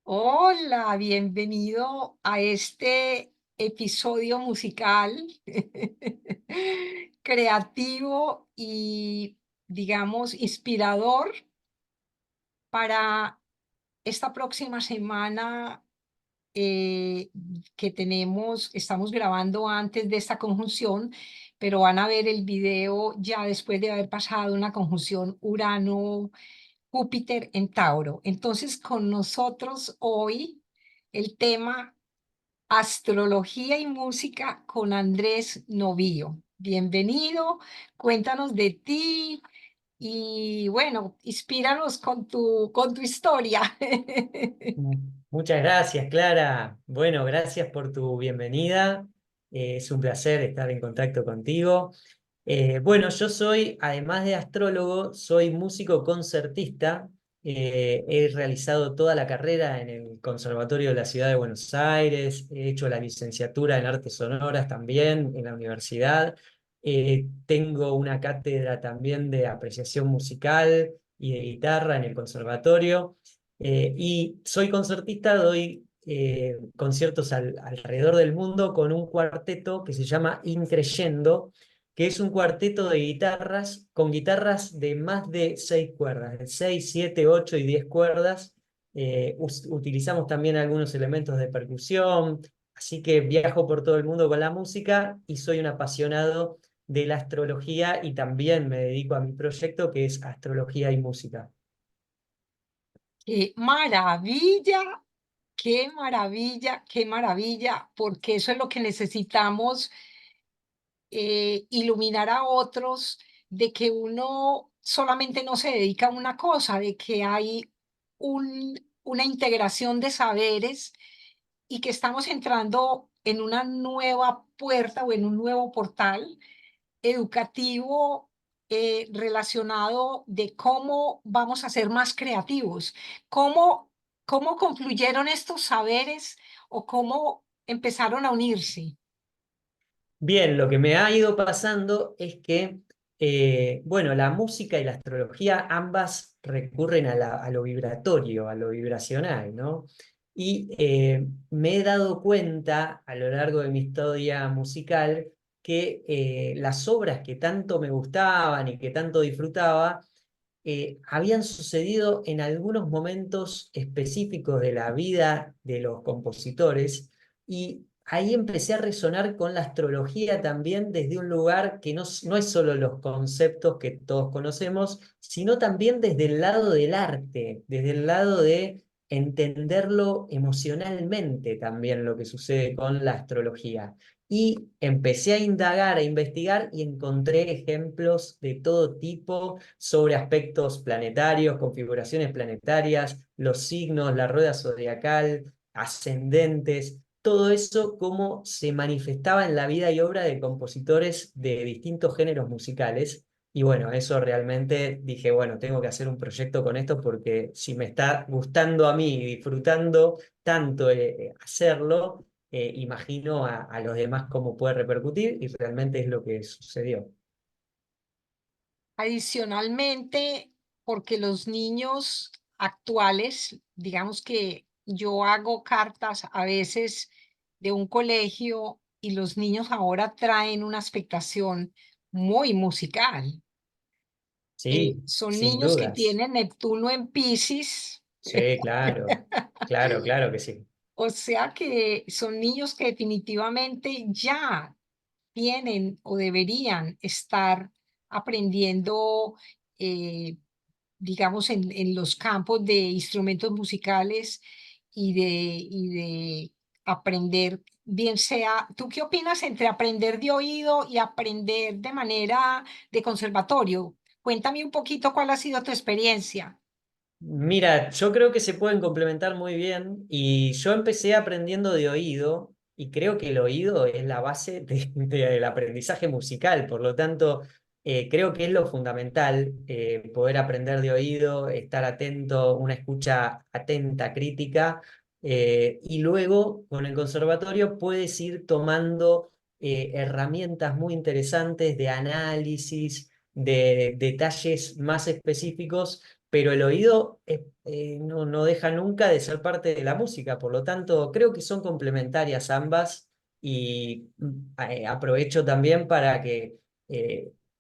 Hola, bienvenido a este episodio musical creativo y, digamos, inspirador para esta próxima semana que estamos grabando antes de esta conjunción, pero van a ver el video ya después de haber pasado una conjunción Urano-Júpiter en Tauro. Entonces, con nosotros hoy el tema Astrología y música con Andrés Novillo. Bienvenido, cuéntanos de ti y bueno, inspíranos con tu historia. Muchas gracias, Clara. Bueno, gracias por tu bienvenida. Es un placer estar en contacto contigo. Bueno, yo soy, además de astrólogo, soy músico concertista. He realizado toda la carrera en el Conservatorio de la Ciudad de Buenos Aires. He hecho la licenciatura en Artes Sonoras también en la universidad. Tengo una cátedra también de apreciación musical y de guitarra en el conservatorio. Y soy concertista, doy conciertos alrededor del mundo con un cuarteto que se llama Increyendo, que es un cuarteto de guitarras con guitarras de más de 6 cuerdas, de 6, 7, 8 y 10 cuerdas. Utilizamos también algunos elementos de percusión, así que viajo por todo el mundo con la música y soy un apasionado de la astrología y también me dedico a mi proyecto que es astrología y música. ¡Qué maravilla! ¡Qué maravilla! ¡Qué maravilla! Porque eso es lo que necesitamos, iluminar a otros de que uno solamente no se dedica a una cosa, de que hay una integración de saberes y que estamos entrando en una nueva puerta o en un nuevo portal educativo, relacionado de cómo vamos a ser más creativos, cómo, cómo confluyeron estos saberes o cómo empezaron a unirse. Bien, lo que me ha ido pasando es que, bueno, la música y la astrología ambas recurren a lo vibratorio, a lo vibracional, ¿no? Y me he dado cuenta a lo largo de mi historia musical que las obras que tanto me gustaban y que tanto disfrutaba, habían sucedido en algunos momentos específicos de la vida de los compositores y ahí empecé a resonar con la astrología también desde un lugar que no es solo los conceptos que todos conocemos, sino también desde el lado del arte, desde el lado de entenderlo emocionalmente también lo que sucede con la astrología. Y empecé a indagar, a investigar y encontré ejemplos de todo tipo sobre aspectos planetarios, configuraciones planetarias, los signos, la rueda zodiacal, ascendentes, todo eso cómo se manifestaba en la vida y obra de compositores de distintos géneros musicales. Y bueno, eso realmente dije, bueno, tengo que hacer un proyecto con esto porque si me está gustando a mí y disfrutando tanto hacerlo, imagino a los demás cómo puede repercutir y realmente es lo que sucedió. Adicionalmente, porque los niños actuales, digamos que yo hago cartas a veces de un colegio y los niños ahora traen una expectación muy musical. Sí, Son sin niños que dudas. tienen Neptuno en Piscis, Sí, claro, claro, claro que sí. o sea que son niños que definitivamente ya tienen o deberían estar aprendiendo, eh, digamos, en los campos de instrumentos musicales y de aprender, bien sea, ¿tú qué opinas entre aprender de oído y aprender de manera de conservatorio? Cuéntame un poquito cuál ha sido tu experiencia. Mira, yo creo que se pueden complementar muy bien y yo empecé aprendiendo de oído y creo que el oído es la base del aprendizaje musical, por lo tanto, creo que es lo fundamental, poder aprender de oído, estar atento, una escucha atenta, crítica, y luego con el conservatorio puedes ir tomando herramientas muy interesantes de análisis, de detalles más específicos pero el oído no deja nunca de ser parte de la música, por lo tanto creo que son complementarias ambas y aprovecho también para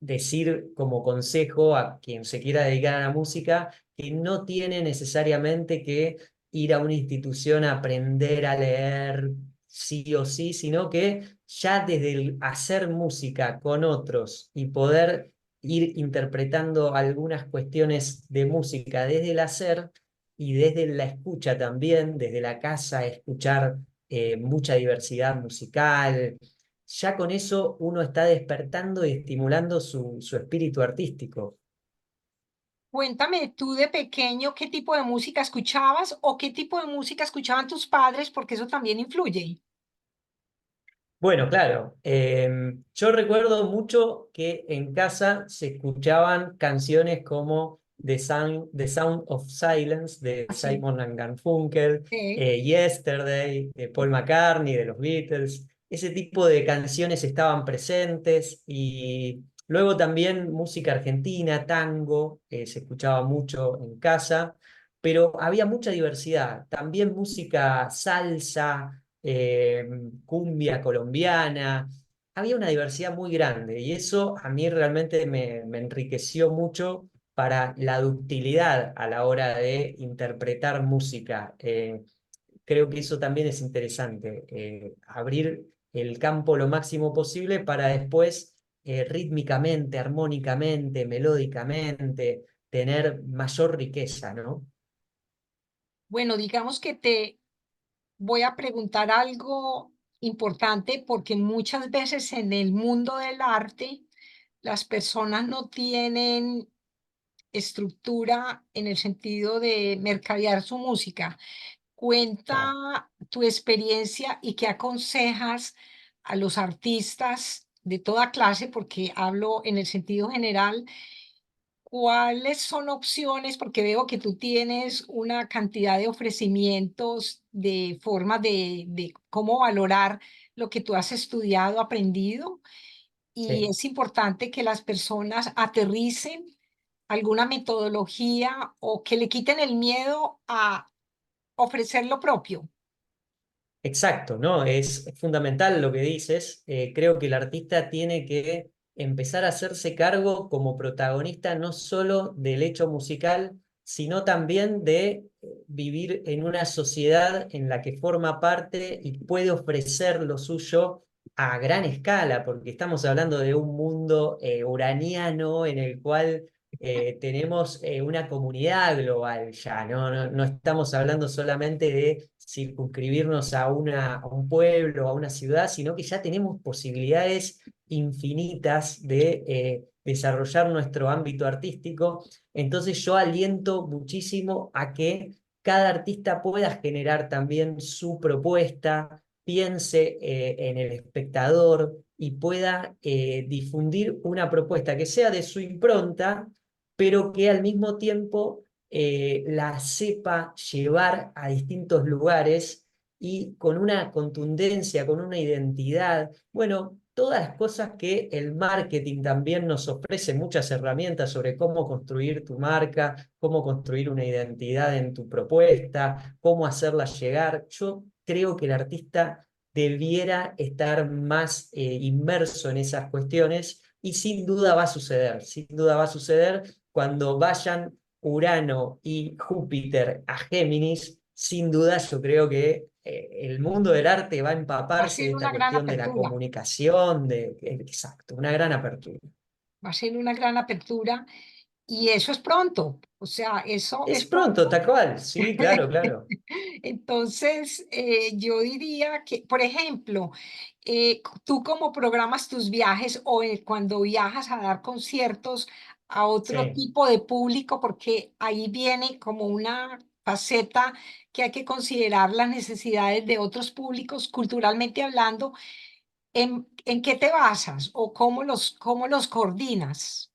decir como consejo a quien se quiera dedicar a la música que no tiene necesariamente que ir a una institución a aprender a leer sí o sí, sino que ya desde el hacer música con otros y poder ir interpretando algunas cuestiones de música desde el hacer y desde la escucha también, desde la casa, escuchar mucha diversidad musical. Ya con eso uno está despertando y estimulando su espíritu artístico. Cuéntame tú de pequeño qué tipo de música escuchabas o qué tipo de música escuchaban tus padres, porque eso también influye. Bueno, claro. Yo recuerdo mucho que en casa se escuchaban canciones como The Sound of Silence de Así. Simon and Garfunkel, Yesterday de Paul McCartney, de los Beatles. Ese tipo de canciones estaban presentes y luego también música argentina, tango, se escuchaba mucho en casa, pero había mucha diversidad. También música salsa, eh, cumbia colombiana. Había una diversidad muy grande y eso a mí realmente me enriqueció mucho para la ductilidad a la hora de interpretar música. Creo que eso también es interesante, abrir el campo lo máximo posible para después rítmicamente, armónicamente, melódicamente, tener mayor riqueza, ¿no? Bueno, digamos que te voy a preguntar algo importante porque muchas veces en el mundo del arte las personas no tienen estructura en el sentido de mercadear su música. Claro. Cuenta tu experiencia y qué aconsejas a los artistas de toda clase, porque hablo en el sentido general. ¿Cuáles son opciones? Porque veo que tú tienes una cantidad de ofrecimientos, de formas de cómo valorar lo que tú has estudiado, aprendido, y Sí. es importante que las personas aterricen alguna metodología o que le quiten el miedo a ofrecer lo propio. Exacto, ¿no? Es fundamental lo que dices. Creo que el artista tiene que empezar a hacerse cargo como protagonista no solo del hecho musical, sino también de vivir en una sociedad en la que forma parte y puede ofrecer lo suyo a gran escala, porque estamos hablando de un mundo uraniano en el cual tenemos una comunidad global ya, ¿no? No estamos hablando solamente de circunscribirnos a un pueblo, a una ciudad, sino que ya tenemos posibilidades infinitas de desarrollar nuestro ámbito artístico. Entonces yo aliento muchísimo a que cada artista pueda generar también su propuesta, piense en el espectador y pueda difundir una propuesta que sea de su impronta, pero que al mismo tiempo la sepa llevar a distintos lugares y con una contundencia, con una identidad. Bueno, todas las cosas que el marketing también nos ofrece, muchas herramientas sobre cómo construir tu marca, cómo construir una identidad en tu propuesta, cómo hacerla llegar. Yo creo que el artista debiera estar más inmerso en esas cuestiones y sin duda va a suceder, sin duda va a suceder cuando vayan Urano y Júpiter a Géminis. Sin duda yo creo que el mundo del arte va a Va a empaparse ser de esta una gran cuestión de la apertura, comunicación, exacto, una gran apertura. va a ser una gran apertura y eso es pronto, o sea, eso Es es pronto, pronto. tal cual, sí, claro, claro. Entonces, yo diría que, por ejemplo, tú cómo programas tus viajes o cuando viajas a dar conciertos a otro Sí. tipo de público, porque ahí viene como una faceta que hay que considerar las necesidades de otros públicos, culturalmente hablando. ¿En qué te basas o cómo los coordinas?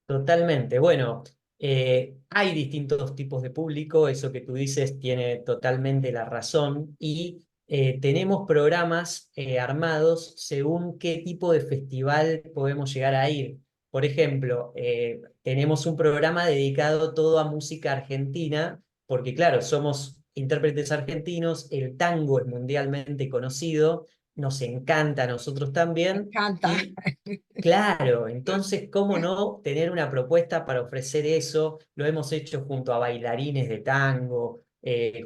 Totalmente. Bueno, hay distintos tipos de público, eso que tú dices tiene totalmente la razón y tenemos programas armados según qué tipo de festival podemos llegar a ir. Por ejemplo, tenemos un programa dedicado todo a música argentina, porque claro, somos intérpretes argentinos, el tango es mundialmente conocido, nos encanta a nosotros Me también, encanta. y claro, entonces, ¿cómo no tener una propuesta para ofrecer eso? Lo hemos hecho junto a bailarines de tango,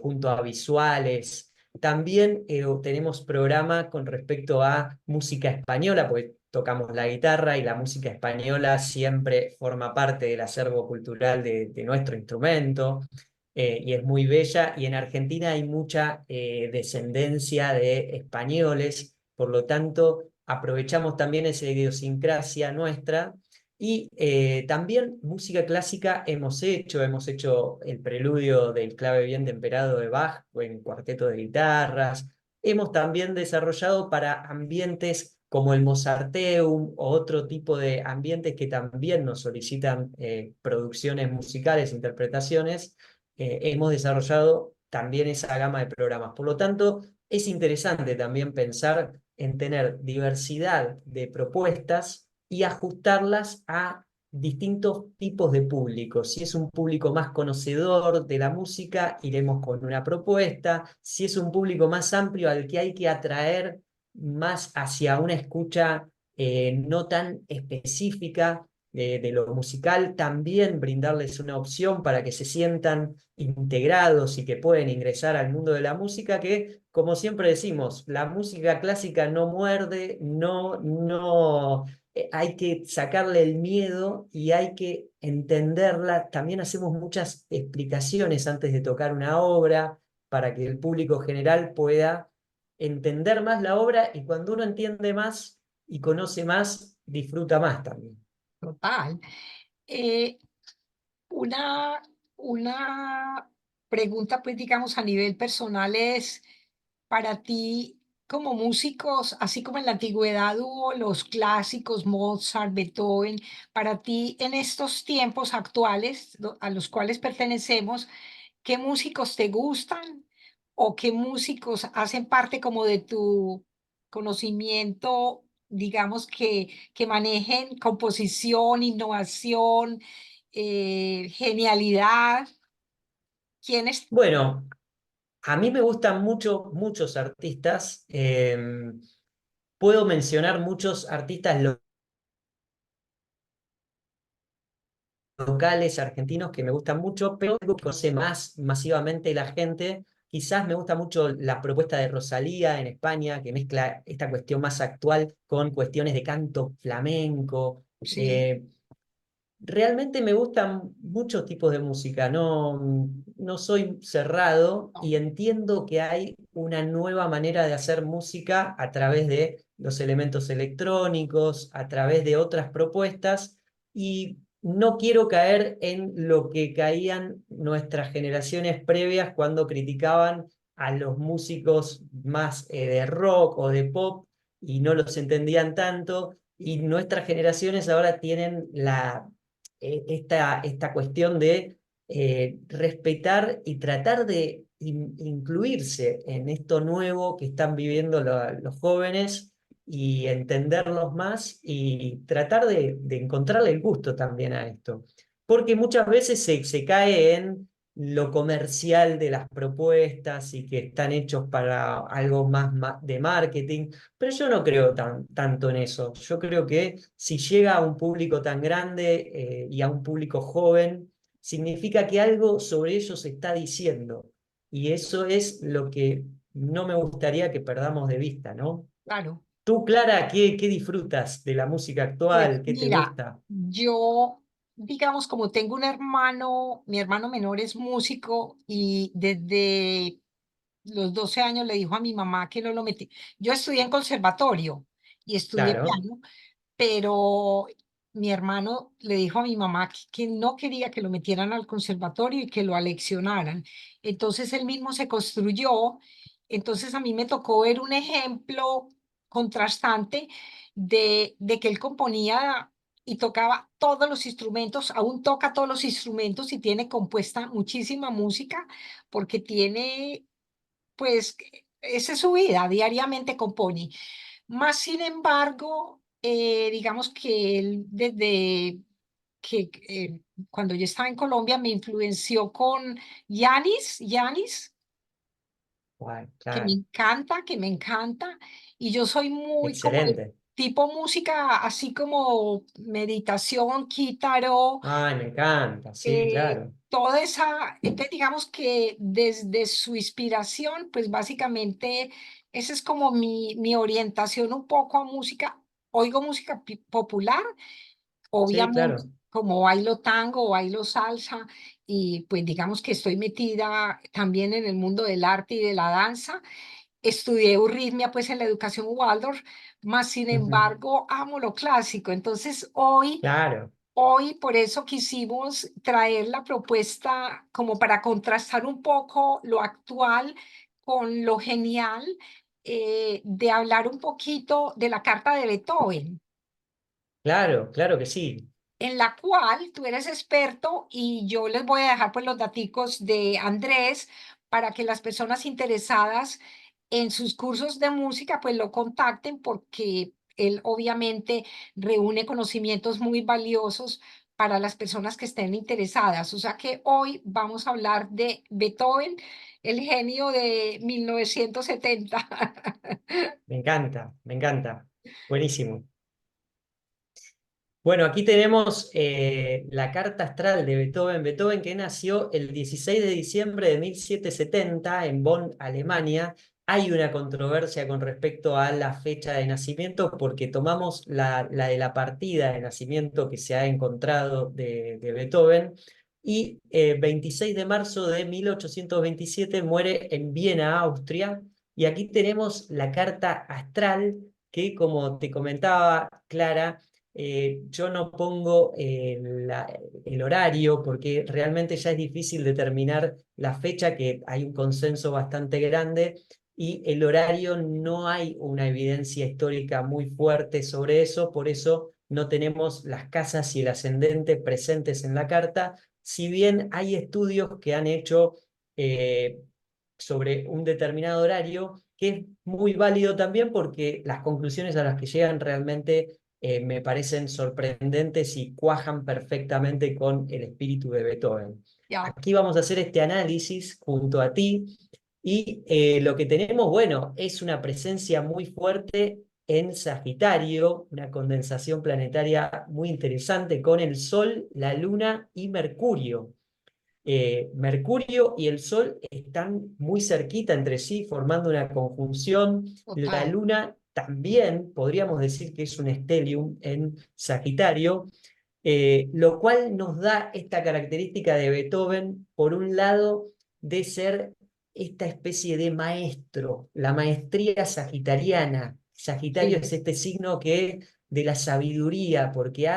junto a visuales. También tenemos programa con respecto a música española, porque tocamos la guitarra y la música española siempre forma parte del acervo cultural de nuestro instrumento, y es muy bella. Y en Argentina hay mucha descendencia de españoles, por lo tanto aprovechamos también esa idiosincrasia nuestra. Y también música clásica hemos hecho el preludio del clave bien temperado de Bach en cuarteto de guitarras. Hemos también desarrollado para ambientes como el Mozarteum o otro tipo de ambientes que también nos solicitan producciones musicales, interpretaciones. Hemos desarrollado también esa gama de programas. Por lo tanto, es interesante también pensar en tener diversidad de propuestas y ajustarlas a distintos tipos de público. Si es un público más conocedor de la música, iremos con una propuesta. Si es un público más amplio al que hay que atraer más hacia una escucha no tan específica de lo musical, también brindarles una opción para que se sientan integrados y que pueden ingresar al mundo de la música, que, como siempre decimos, la música clásica no muerde, hay que sacarle el miedo y hay que entenderla. También hacemos muchas explicaciones antes de tocar una obra para que el público general pueda entender más la obra, y cuando uno entiende más y conoce más, disfruta más también. Total. Eh, una, una pregunta, pues, digamos, a nivel personal es, para ti, como músicos, así como en la antigüedad hubo los clásicos, Mozart, Beethoven, para ti, en estos tiempos actuales a los cuales pertenecemos, ¿qué músicos te gustan o qué músicos hacen parte como de tu conocimiento, digamos, que manejen composición, innovación, genialidad? ¿Quiénes? Bueno, a mí me gustan muchos artistas. Puedo mencionar muchos artistas locales argentinos que me gustan mucho, pero algo que conoce más masivamente la gente. Quizás me gusta mucho la propuesta de Rosalía en España, que mezcla esta cuestión más actual con cuestiones de canto flamenco. Sí, Eh, Realmente me gustan muchos tipos de música, no soy cerrado no, y entiendo que hay una nueva manera de hacer música a través de los elementos electrónicos, a través de otras propuestas, y no quiero caer en lo que caían nuestras generaciones previas cuando criticaban a los músicos más de rock o de pop y no los entendían tanto, y nuestras generaciones ahora tienen esta cuestión de respetar y tratar de incluirse en esto nuevo que están viviendo los jóvenes, y entenderlos más y tratar de encontrarle el gusto también a esto. Porque muchas veces se cae en lo comercial de las propuestas y que están hechos para algo más de marketing, pero yo no creo tanto en eso. Yo creo que si llega a un público tan grande y a un público joven, significa que algo sobre ellos se está diciendo. Y eso es lo que no me gustaría que perdamos de vista, ¿no? claro. Tú, Clara, ¿qué disfrutas de la música actual? Pues ¿Qué te mira, gusta? yo, digamos, como tengo un hermano, mi hermano menor es músico y desde los 12 años le dijo a mi mamá que no lo metí. Yo estudié en conservatorio y estudié Claro. piano, pero mi hermano le dijo a mi mamá que no quería que lo metieran al conservatorio y que lo aleccionaran. Entonces él mismo se construyó. Entonces a mí me tocó ver un ejemplo contrastante de que él componía y tocaba todos los instrumentos, aún toca todos los instrumentos y tiene compuesta muchísima música porque tiene, pues, esa es su vida, diariamente compone. Más sin embargo, digamos que él desde que cuando yo estaba en Colombia me influenció con Yanis, Guay, que me claro, encanta, que me encanta. Y yo soy muy como de excelente. tipo música, así como meditación, quítaro, Ay, me encanta, sí, claro. toda esa, entonces digamos que desde su inspiración, pues básicamente esa es como mi orientación un poco a música. Oigo música popular, Sí, obviamente, claro. como bailo tango o bailo salsa, y pues digamos que estoy metida también en el mundo del arte y de la danza. Estudié euritmia pues en la educación Waldorf, más sin Ujú. embargo amo lo clásico. Entonces Claro, hoy por eso quisimos traer la propuesta como para contrastar un poco lo actual con lo genial, de hablar un poquito de la carta de Beethoven, claro, claro que sí. en la cual tú eres experto y yo les voy a dejar pues los daticos de Andrés para que las personas interesadas en sus cursos de música pues lo contacten, porque él obviamente reúne conocimientos muy valiosos para las personas que estén interesadas. O sea que hoy vamos a hablar de Beethoven, el genio de 1970. Me encanta, me encanta. Buenísimo. Bueno, aquí tenemos la carta astral de Beethoven. Beethoven que nació el 16 de diciembre de 1770 en Bonn, Alemania. Hay una controversia con respecto a la fecha de nacimiento porque tomamos la de la partida de nacimiento que se ha encontrado de Beethoven y 26 de marzo de 1827 muere en Viena, Austria. Y aquí tenemos la carta astral que, como te comentaba, Clara, yo no pongo el horario porque realmente ya es difícil determinar la fecha, que hay un consenso bastante grande, y el horario no hay una evidencia histórica muy fuerte sobre eso, por eso no tenemos las casas y el ascendente presentes en la carta, si bien hay estudios que han hecho eh, sobre un determinado horario, que es muy válido también porque las conclusiones a las que llegan realmente me parecen sorprendentes y cuajan perfectamente con el espíritu de Beethoven. Ya, Aquí vamos a hacer este análisis junto a ti y lo que tenemos, bueno, es una presencia muy fuerte en Sagitario, una condensación planetaria muy interesante con el Sol, la Luna y Mercurio. Mercurio y el Sol están muy cerquita entre sí, formando una conjunción. La total. Luna también podríamos decir que es un stellium en Sagitario, lo cual nos da esta característica de Beethoven, por un lado, de ser esta especie de maestro, la maestría sagitariana. Sagitario Sí, es este signo que de la sabiduría, porque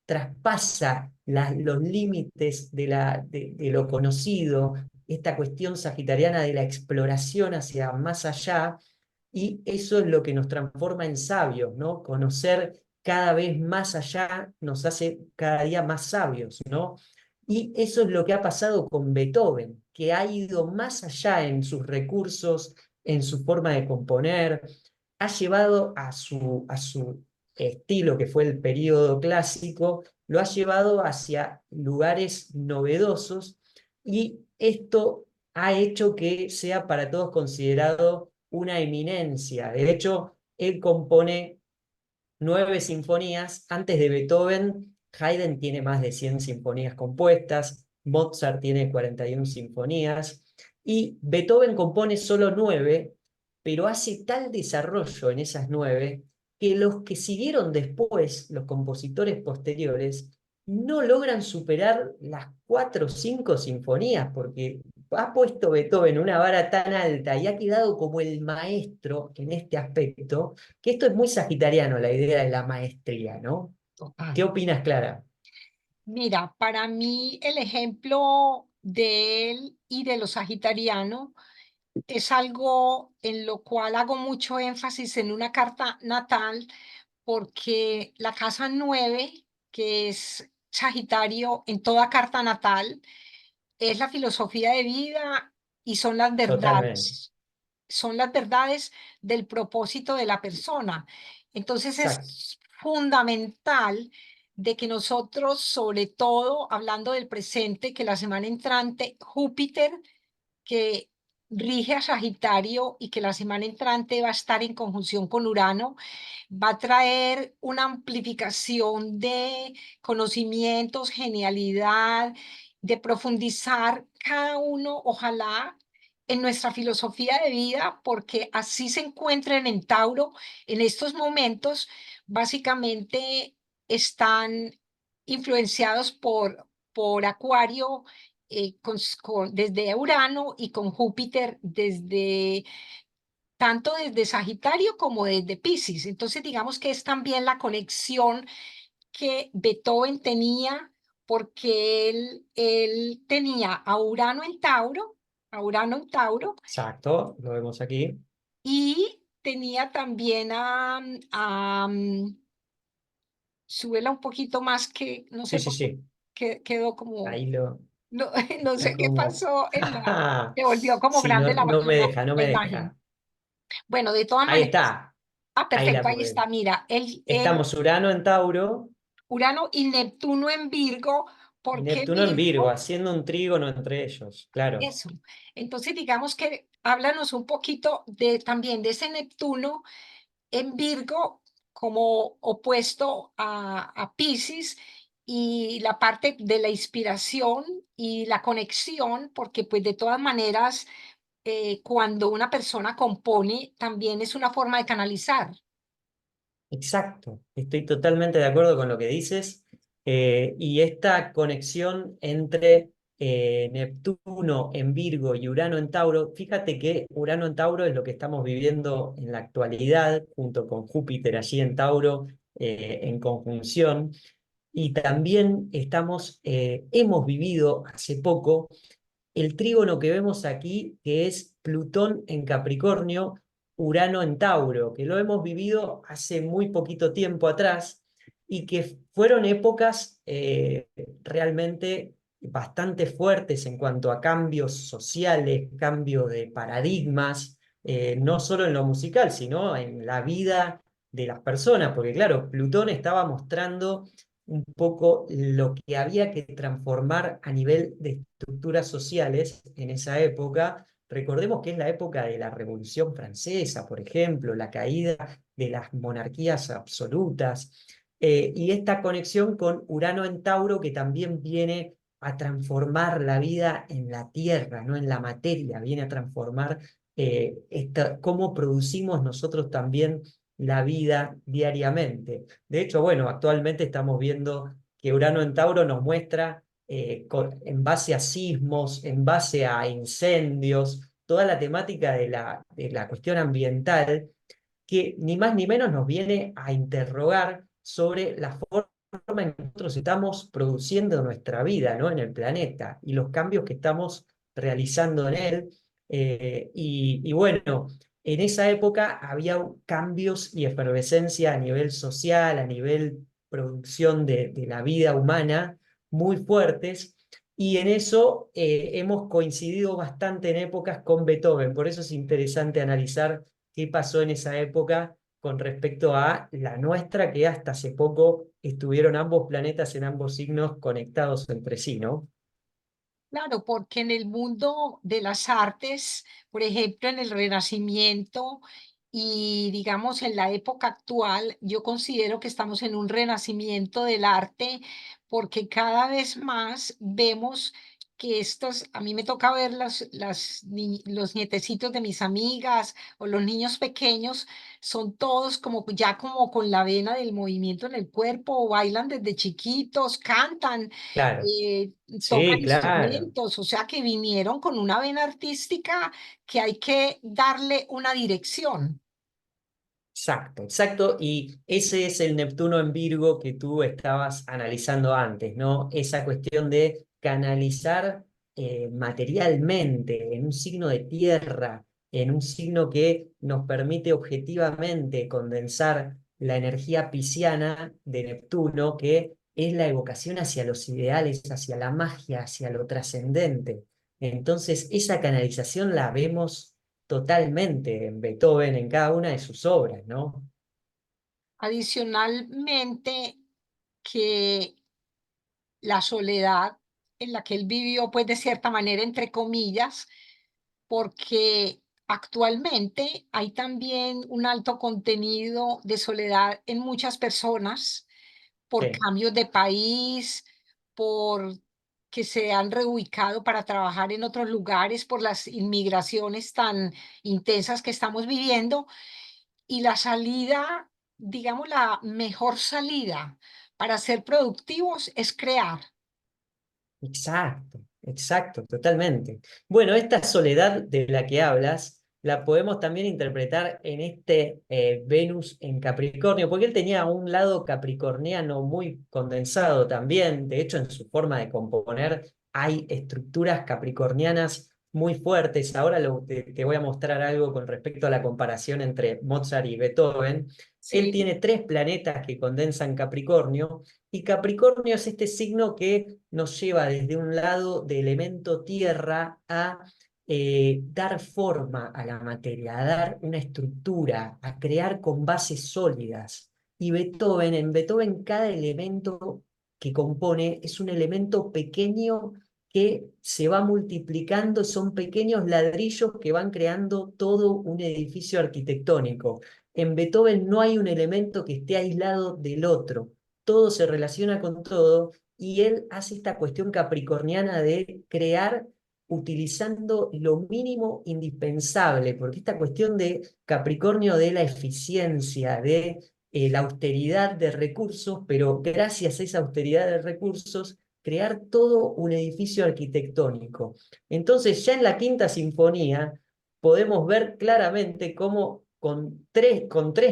traspasa los límites de lo conocido, esta cuestión sagitariana de la exploración hacia más allá, y eso es lo que nos transforma en sabios, ¿no? Conocer cada vez más allá nos hace cada día más sabios, ¿no? Y eso es lo que ha pasado con Beethoven, que ha ido más allá en sus recursos, en su forma de componer, ha llevado a su estilo, que fue el periodo clásico, lo ha llevado hacia lugares novedosos y esto ha hecho que sea para todos considerado una eminencia. De hecho, él compone 9 sinfonías. Antes de Beethoven, Haydn tiene más de 100 sinfonías compuestas, Mozart tiene 41 sinfonías y Beethoven compone solo 9, pero hace tal desarrollo en esas 9 que los que siguieron después, los compositores posteriores, no logran superar las 4 o 5 sinfonías, porque ha puesto Beethoven una vara tan alta y ha quedado como el maestro en este aspecto, que esto es muy sagitariano, la idea de la maestría, ¿no? ¿Qué total. opinas, Clara? Mira, para mí el ejemplo de él y de los sagitarianos es algo en lo cual hago mucho énfasis en una carta natal, porque la casa 9, que es Sagitario en toda carta natal, es la filosofía de vida y Totalmente. son las verdades del propósito de la persona. Entonces Exacto. es fundamental de que nosotros, sobre todo hablando del presente, que la semana entrante Júpiter, que rige a Sagitario y que la semana entrante va a estar en conjunción con Urano, va a traer una amplificación de conocimientos, genialidad, de profundizar cada uno, ojalá, en nuestra filosofía de vida, porque así se encuentren en Tauro en estos momentos, básicamente están influenciados por Acuario, desde Urano y con Júpiter desde tanto desde Sagitario como desde Piscis. Entonces, digamos que es también la conexión que Beethoven tenía, porque él tenía a Urano en Tauro, Exacto, lo vemos aquí. y tenía también súbela un poquito más que, no Sí, sé sí, por qué, sí. quedó como, Ahí lo no, no está sé qué como. pasó se volvió como Sí, grande no, no me deja, no la me imagen. deja. Bueno, de todas Ahí maneras, está. Ahí perfecto, ahí está, mira, estamos Urano en Tauro Urano y Neptuno en Virgo, y porque Neptuno en Virgo, Virgo, haciendo un trígono entre ellos, claro. eso. Entonces, digamos que háblanos un poquito también de ese Neptuno en Virgo como opuesto a Piscis, y la parte de la inspiración y la conexión, porque pues de todas maneras, cuando una persona compone, también es una forma de canalizar. Exacto, estoy totalmente de acuerdo con lo que dices. Y esta conexión entre Neptuno en Virgo y Urano en Tauro, fíjate que Urano en Tauro es lo que estamos viviendo en la actualidad, junto con Júpiter allí en Tauro, en conjunción. Y también hemos vivido hace poco el trígono que vemos aquí, que es Plutón en Capricornio, Urano en Tauro, que lo hemos vivido hace muy poquito tiempo atrás y que fueron épocas realmente bastante fuertes en cuanto a cambios sociales, cambio de paradigmas, no solo en lo musical, sino en la vida de las personas, porque claro, Plutón estaba mostrando un poco lo que había que transformar a nivel de estructuras sociales en esa época. Recordemos que es la época de la Revolución Francesa, por ejemplo, la caída de las monarquías absolutas, y esta conexión con Urano en Tauro, que también viene a transformar la vida en la tierra, no en la materia, viene a transformar cómo producimos nosotros también la vida diariamente. De hecho, bueno, actualmente estamos viendo que Urano en Tauro nos muestra en base a sismos, en base a incendios, toda la temática de la cuestión ambiental, que ni más ni menos nos viene a interrogar sobre la forma en que nosotros estamos produciendo nuestra vida, ¿no? En el planeta y los cambios que estamos realizando en él. Y bueno, en esa época había cambios y efervescencia a nivel social, a nivel producción de la vida humana muy fuertes. Y en eso hemos coincidido bastante en épocas con Beethoven. Por eso es interesante analizar qué pasó en esa época con respecto a la nuestra, que hasta hace poco estuvieron ambos planetas en ambos signos conectados entre sí, ¿no? Claro, porque en el mundo de las artes, por ejemplo, en el Renacimiento y digamos en la época actual, yo considero que estamos en un renacimiento del arte, porque cada vez más vemos que a mí me toca ver los nietecitos de mis amigas o los niños pequeños, son todos como ya como con la vena del movimiento en el cuerpo, bailan desde chiquitos, cantan, Claro, eh, tocan sí, claro. instrumentos, o sea que vinieron con una vena artística que hay que darle una dirección. Exacto, exacto. Y ese es el Neptuno en Virgo que tú estabas analizando antes, ¿no? Esa cuestión de canalizar materialmente en un signo de tierra, en un signo que nos permite objetivamente condensar la energía pisciana de Neptuno, que es la evocación hacia los ideales, hacia la magia, hacia lo trascendente. Entonces, esa canalización la vemos totalmente en Beethoven, en cada una de sus obras, ¿no? Adicionalmente, que la soledad en la que él vivió, pues de cierta manera, entre comillas, porque actualmente hay también un alto contenido de soledad en muchas personas por Sí, cambios de país, por que se han reubicado para trabajar en otros lugares, por las inmigraciones tan intensas que estamos viviendo. Y la salida, digamos, la mejor salida para ser productivos es crear. exacto, exacto, totalmente. Bueno, esta soledad de la que hablas la podemos también interpretar en este Venus en Capricornio, porque él tenía un lado capricorniano muy condensado también. De hecho, en su forma de componer hay estructuras capricornianas muy fuertes. Ahora te voy a mostrar algo con respecto a la comparación entre Mozart y Beethoven. Él Sí, tiene tres planetas que condensan Capricornio, y Capricornio es este signo que nos lleva desde un lado de elemento tierra a dar forma a la materia, a dar una estructura, a crear con bases sólidas. Y Beethoven, en Beethoven cada elemento que compone es un elemento pequeño que se va multiplicando, son pequeños ladrillos que van creando todo un edificio arquitectónico. En Beethoven no hay un elemento que esté aislado del otro, todo se relaciona con todo, y él hace esta cuestión capricorniana de crear utilizando lo mínimo indispensable, porque esta cuestión de Capricornio de la eficiencia, de la austeridad de recursos, pero gracias a esa austeridad de recursos, crear todo un edificio arquitectónico. Entonces, ya en la Quinta Sinfonía podemos ver claramente cómo con tres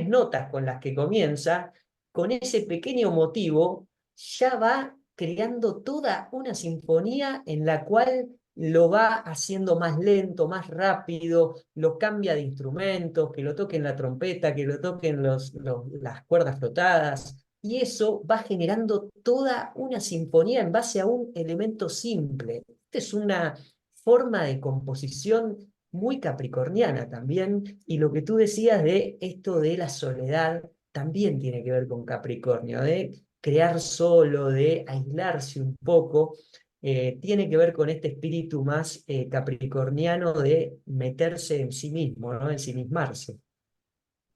notas con las que comienza, con ese pequeño motivo, ya va creando toda una sinfonía en la cual lo va haciendo más lento, más rápido, lo cambia de instrumentos, que lo toquen la trompeta, que lo toquen las cuerdas flotadas, y eso va generando toda una sinfonía en base a un elemento simple. Esta es una forma de composición muy capricorniana también, y lo que tú decías de esto de la soledad también tiene que ver con Capricornio, de crear solo, de aislarse un poco. Tiene que ver con este espíritu más capricorniano de meterse en sí mismo, ¿no? Ensimismarse.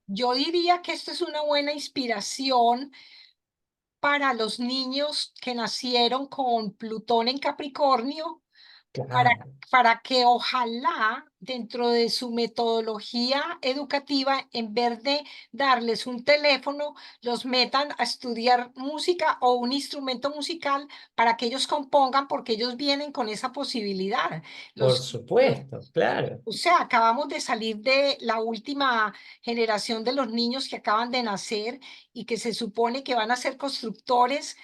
yo diría que esto es una buena inspiración para los niños que nacieron con Plutón en Capricornio, para, Claro, para que ojalá dentro de su metodología educativa, en vez de darles un teléfono, los metan a estudiar música o un instrumento musical para que ellos compongan, porque ellos vienen con esa posibilidad. por Los supuesto, claro. o sea, acabamos de salir de la última generación de los niños que acaban de nacer y que se supone que van a ser constructores,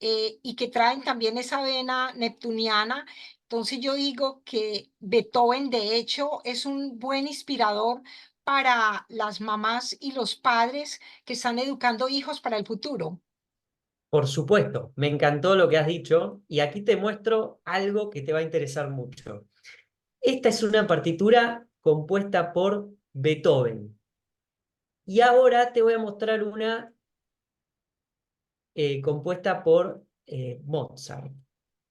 y que traen también esa vena neptuniana. Entonces yo digo que Beethoven, de hecho, es un buen inspirador para las mamás y los padres que están educando hijos para el futuro. Por supuesto, me encantó lo que has dicho, y aquí te muestro algo que te va a interesar mucho. Esta es una partitura compuesta por Beethoven. Y ahora te voy a mostrar una compuesta por Mozart.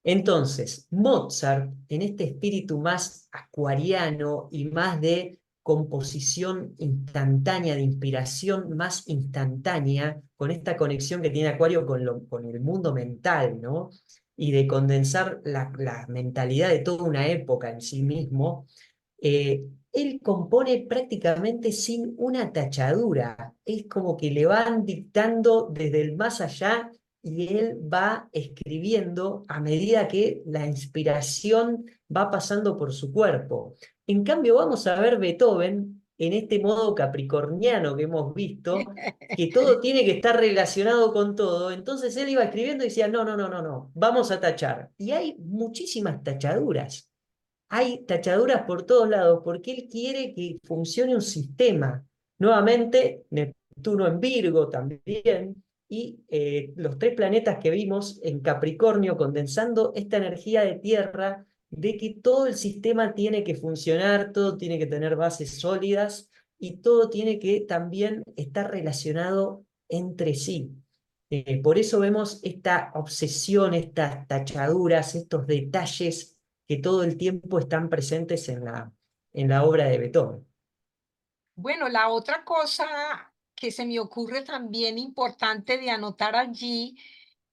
Entonces, Mozart, en este espíritu más acuariano y más de composición instantánea, de inspiración más instantánea, con esta conexión que tiene Acuario con el mundo mental, ¿no? Y de condensar la mentalidad de toda una época en sí mismo, él compone prácticamente sin una tachadura. Es como que le van dictando desde el más allá, y él va escribiendo a medida que la inspiración va pasando por su cuerpo. En cambio, vamos a ver Beethoven en este modo capricorniano que hemos visto, que todo tiene que estar relacionado con todo. Entonces él iba escribiendo y decía, no, no, no, no, no, vamos a tachar. Y hay muchísimas tachaduras. Hay tachaduras por todos lados porque él quiere que funcione un sistema. Nuevamente, Neptuno en Virgo también, y los tres planetas que vimos en Capricornio condensando esta energía de tierra de que todo el sistema tiene que funcionar, todo tiene que tener bases sólidas y todo tiene que también estar relacionado entre sí. Por eso vemos esta obsesión, estas tachaduras, estos detalles que todo el tiempo están presentes en la obra de Beethoven. Bueno, la otra cosa que se me ocurre también importante de anotar allí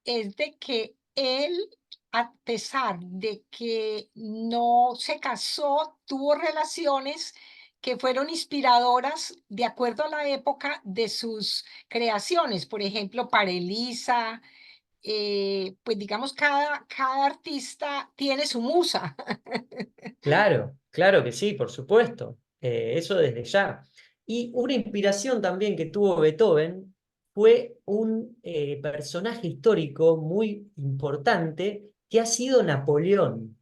es de que él, a pesar de que no se casó, tuvo relaciones que fueron inspiradoras de acuerdo a la época de sus creaciones. Por ejemplo, para Elisa, pues digamos, cada artista tiene su musa. Claro, claro que sí, por supuesto. Eso desde ya. Y una inspiración también que tuvo Beethoven fue un personaje histórico muy importante que ha sido Napoleón.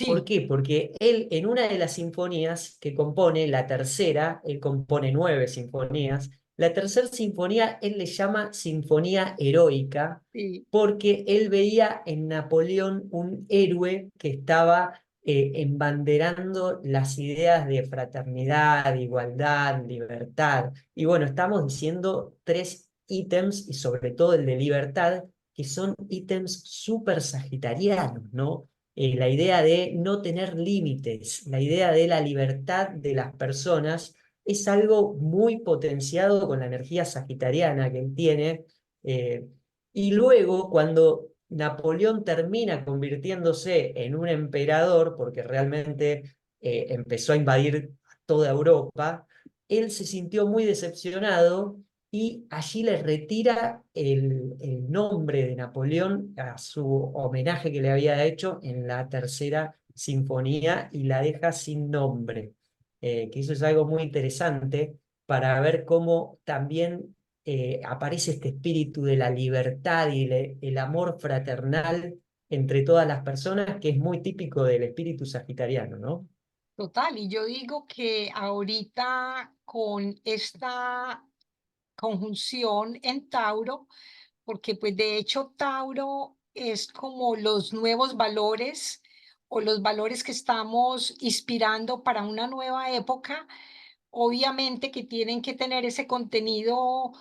¿Por Sí, qué? Porque él en una de las sinfonías que compone, la tercera, él compone 9 sinfonías, la tercera sinfonía él le llama Sinfonía Heroica sí, porque él veía en Napoleón un héroe que estaba embanderando las ideas de fraternidad, igualdad, libertad. Y bueno, estamos diciendo 3 ítems, y sobre todo el de libertad, que son ítems súper sagitarianos, ¿no? La idea de no tener límites, la idea de la libertad de las personas, es algo muy potenciado con la energía sagitariana que él tiene. eh, y luego, cuando Napoleón termina convirtiéndose en un emperador, porque realmente empezó a invadir toda Europa, él se sintió muy decepcionado y allí le retira el nombre de Napoleón a su homenaje que le había hecho en la tercera sinfonía y la deja sin nombre. Que eso es algo muy interesante para ver cómo también aparece este espíritu de la libertad y el amor fraternal entre todas las personas, que es muy típico del espíritu sagitariano, ¿no? total. Y yo digo que ahorita con esta conjunción en Tauro, porque pues de hecho Tauro es como los nuevos valores o los valores que estamos inspirando para una nueva época, obviamente que tienen que tener ese contenido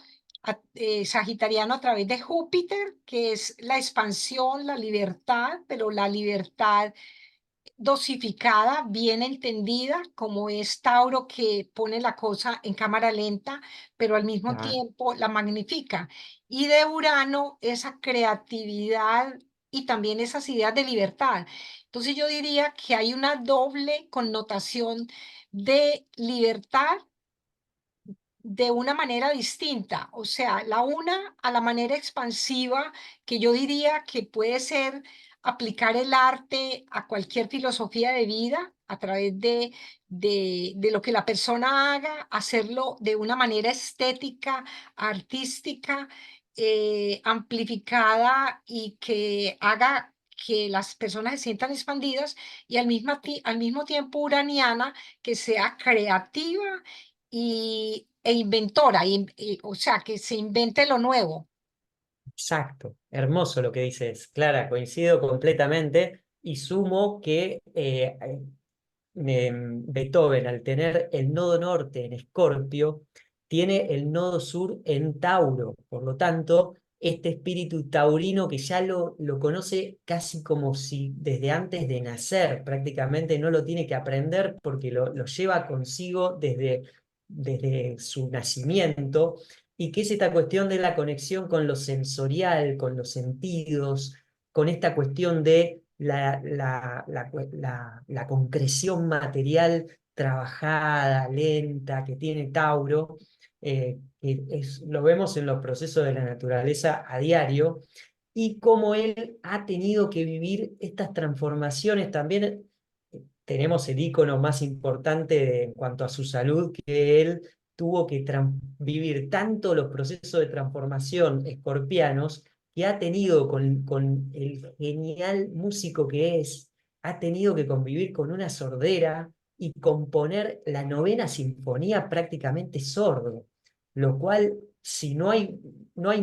sagitariano a través de Júpiter, que es la expansión, la libertad, pero la libertad dosificada, bien entendida, como es Tauro que pone la cosa en cámara lenta, pero al mismo Ah, tiempo la magnifica. Y de Urano, esa creatividad y también esas ideas de libertad. Entonces yo diría que hay una doble connotación de libertad de una manera distinta, o sea, la una a la manera expansiva, que yo diría que puede ser aplicar el arte a cualquier filosofía de vida a través de lo que la persona haga, hacerlo de una manera estética, artística, amplificada y que haga que las personas se sientan expandidas y al mismo tiempo uraniana, que sea creativa e inventora, o sea, que se invente lo nuevo. exacto, hermoso lo que dices, Clara, coincido completamente y sumo que Beethoven, al tener el nodo norte en Escorpio, tiene el nodo sur en Tauro. Por lo tanto, este espíritu taurino que ya lo conoce casi como si desde antes de nacer, prácticamente no lo tiene que aprender porque lo lleva consigo desde su nacimiento, y que es esta cuestión de la conexión con lo sensorial, con los sentidos, con esta cuestión de la concreción material trabajada, lenta, que tiene Tauro, lo vemos en los procesos de la naturaleza a diario, y cómo él ha tenido que vivir estas transformaciones también. Tenemos el ícono más importante en cuanto a su salud, que él tuvo que vivir tanto los procesos de transformación escorpianos, que ha tenido con el genial músico que es, ha tenido que convivir con una sordera y componer la novena sinfonía prácticamente sordo, lo cual, si no hay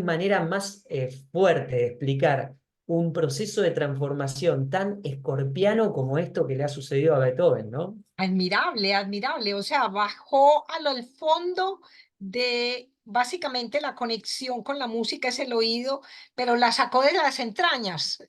manera más fuerte de explicar un proceso de transformación tan escorpiano como esto que le ha sucedido a Beethoven, ¿no? Admirable, admirable. O sea, bajó al fondo de básicamente la conexión con la música es el oído, pero la sacó de las entrañas.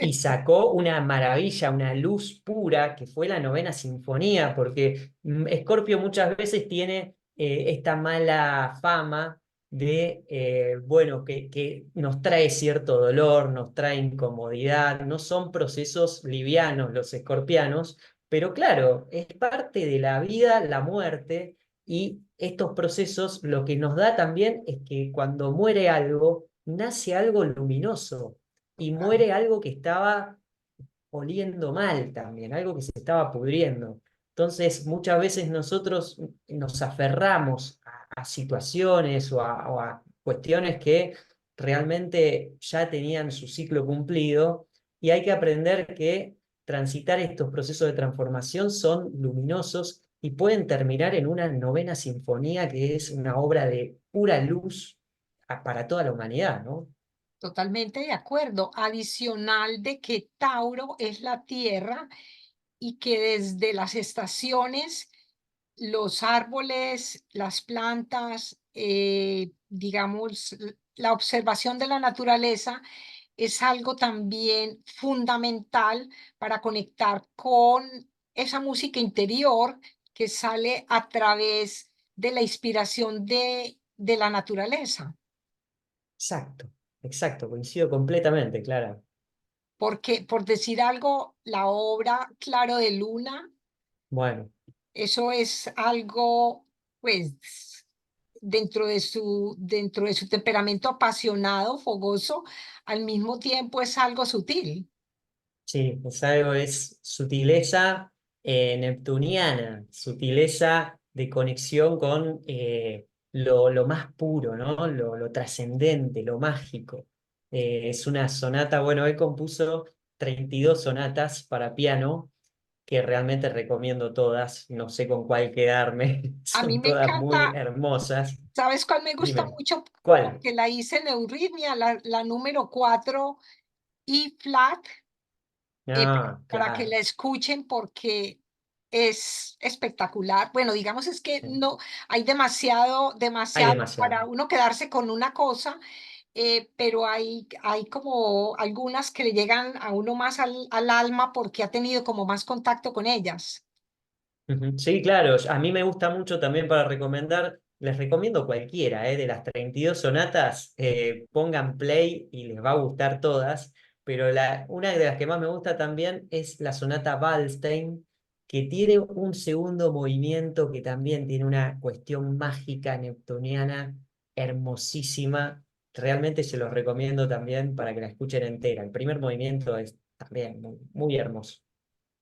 Y sacó una maravilla, una luz pura, que fue la novena sinfonía, porque Scorpio muchas veces tiene esta mala fama de, bueno, que nos trae cierto dolor, nos trae incomodidad, no son procesos livianos los escorpianos, pero claro, es parte de la vida, la muerte, y estos procesos lo que nos da también es que cuando muere algo, nace algo luminoso y muere algo que estaba oliendo mal también, algo que se estaba pudriendo. Entonces, muchas veces nosotros nos aferramos a situaciones o a cuestiones que realmente ya tenían su ciclo cumplido y hay que aprender que transitar estos procesos de transformación son luminosos y pueden terminar en una novena sinfonía que es una obra de pura luz para toda la humanidad, ¿no? Totalmente de acuerdo. Adicional de que Tauro es la tierra y que desde las estaciones, los árboles, las plantas, digamos, la observación de la naturaleza es algo también fundamental para conectar con esa música interior que sale a través de la inspiración de la naturaleza. Exacto, exacto, coincido completamente, Clara. Porque, por decir algo, la obra Claro de Luna, Bueno, eso es algo, pues, dentro de su temperamento apasionado, fogoso, al mismo tiempo es algo sutil. sí, es algo, es sutileza neptuniana, sutileza de conexión con lo más puro, ¿no? Lo trascendente, lo mágico. Es una sonata, bueno, él compuso 32 sonatas para piano, que realmente recomiendo todas, no sé con cuál quedarme, A mí son me todas muy encanta, hermosas. ¿sabes cuál me gusta Dime, mucho? ¿cuál? Porque la hice en Euritmia, la número 4 E flat, Ah, para que la claro. escuchen porque es espectacular. Bueno, digamos es que Sí. no hay demasiado, Hay demasiado para demasiado. uno quedarse con una cosa, pero hay como algunas que le llegan a uno más al alma porque ha tenido como más contacto con ellas. Ujú. Sí, claro, a mí me gusta mucho también para recomendar, les recomiendo cualquiera, de las 32 sonatas, pongan play y les va a gustar todas, pero una de las que más me gusta también es la sonata Waldstein, que tiene un segundo movimiento que también tiene una cuestión mágica neptuniana hermosísima. Realmente se los recomiendo también para que la escuchen entera. El primer movimiento es también muy, muy hermoso.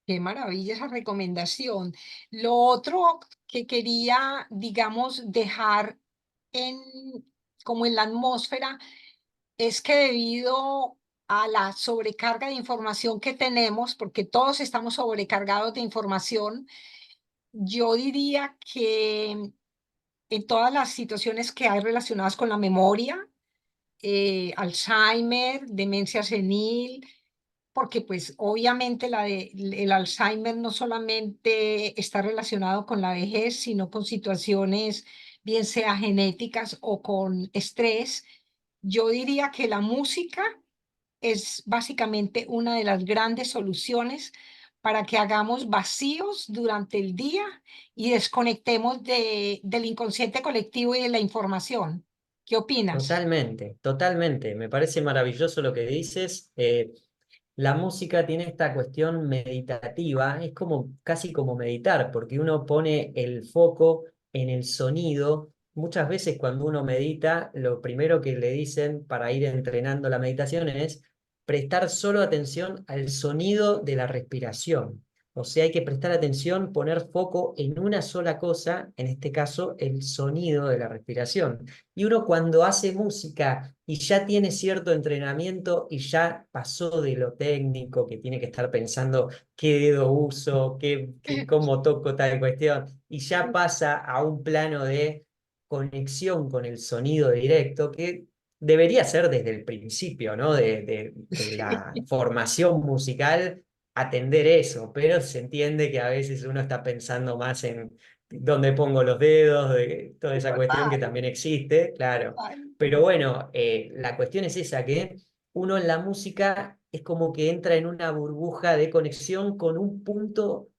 Qué maravilla esa recomendación. Lo otro que quería, digamos, dejar en, como en la atmósfera es que debido a la sobrecarga de información que tenemos, porque todos estamos sobrecargados de información, yo diría que en todas las situaciones que hay relacionadas con la memoria, Alzheimer, demencia senil, porque pues obviamente el Alzheimer no solamente está relacionado con la vejez, sino con situaciones, bien sea genéticas o con estrés. Yo diría que la música es básicamente una de las grandes soluciones para que hagamos vacíos durante el día y desconectemos del inconsciente colectivo y de la información. ¿Qué opinas? Totalmente, totalmente. Me parece maravilloso lo que dices. La música tiene esta cuestión meditativa, es como casi como meditar, porque uno pone el foco en el sonido. Muchas veces cuando uno medita, lo primero que le dicen para ir entrenando la meditación es prestar solo atención al sonido de la respiración. O sea, hay que prestar atención, poner foco en una sola cosa, en este caso, el sonido de la respiración. Y uno cuando hace música y ya tiene cierto entrenamiento y ya pasó de lo técnico, que tiene que estar pensando qué dedo uso, cómo toco tal cuestión, y ya pasa a un plano de conexión con el sonido directo, que debería ser desde el principio, ¿no? De la formación musical, atender eso, pero se entiende que a veces uno está pensando más dónde pongo los dedos, de toda esa cuestión que Total, también existe, claro. total. Pero bueno, la cuestión es esa, que uno en la música es como que entra en una burbuja de conexión con un punto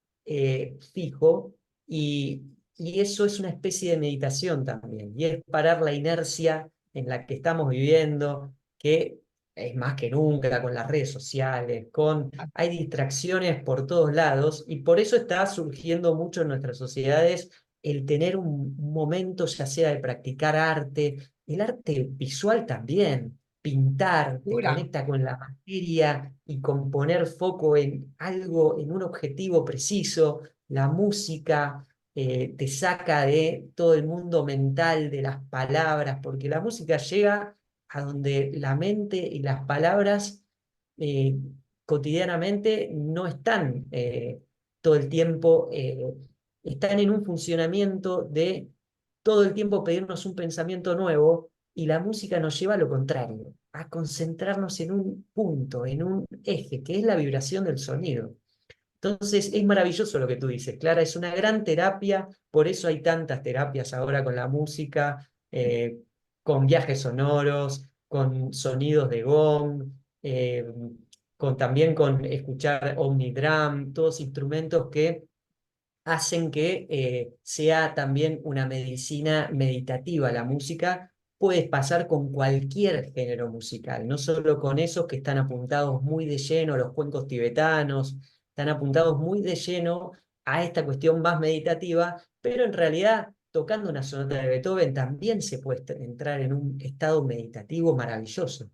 fijo y eso es una especie de meditación también, y es parar la inercia en la que estamos viviendo, que es más que nunca con las redes sociales, hay distracciones por todos lados y por eso está surgiendo mucho en nuestras sociedades el tener un momento, ya sea de practicar arte, el arte visual también, pintar, te Dura. conecta con la materia y con poner foco en algo, en un objetivo preciso, la música. Te saca de todo el mundo mental de las palabras, porque la música llega a donde la mente y las palabras eh, cotidianamente no están todo el tiempo, están en un funcionamiento de todo el tiempo pedirnos un pensamiento nuevo y la música nos lleva a lo contrario, a concentrarnos en un punto, en un eje, que es la vibración del sonido. Entonces, es maravilloso lo que tú dices, Clara, es una gran terapia, por eso hay tantas terapias ahora con la música, con viajes sonoros, con sonidos de gong, también con escuchar Omnidram, todos instrumentos que hacen que sea también una medicina meditativa la música. Puedes pasar con cualquier género musical, no solo con esos que están apuntados muy de lleno, los cuencos tibetanos, están apuntados muy de lleno a esta cuestión más meditativa, pero en realidad tocando una sonata de Beethoven también se puede entrar en un estado meditativo maravilloso.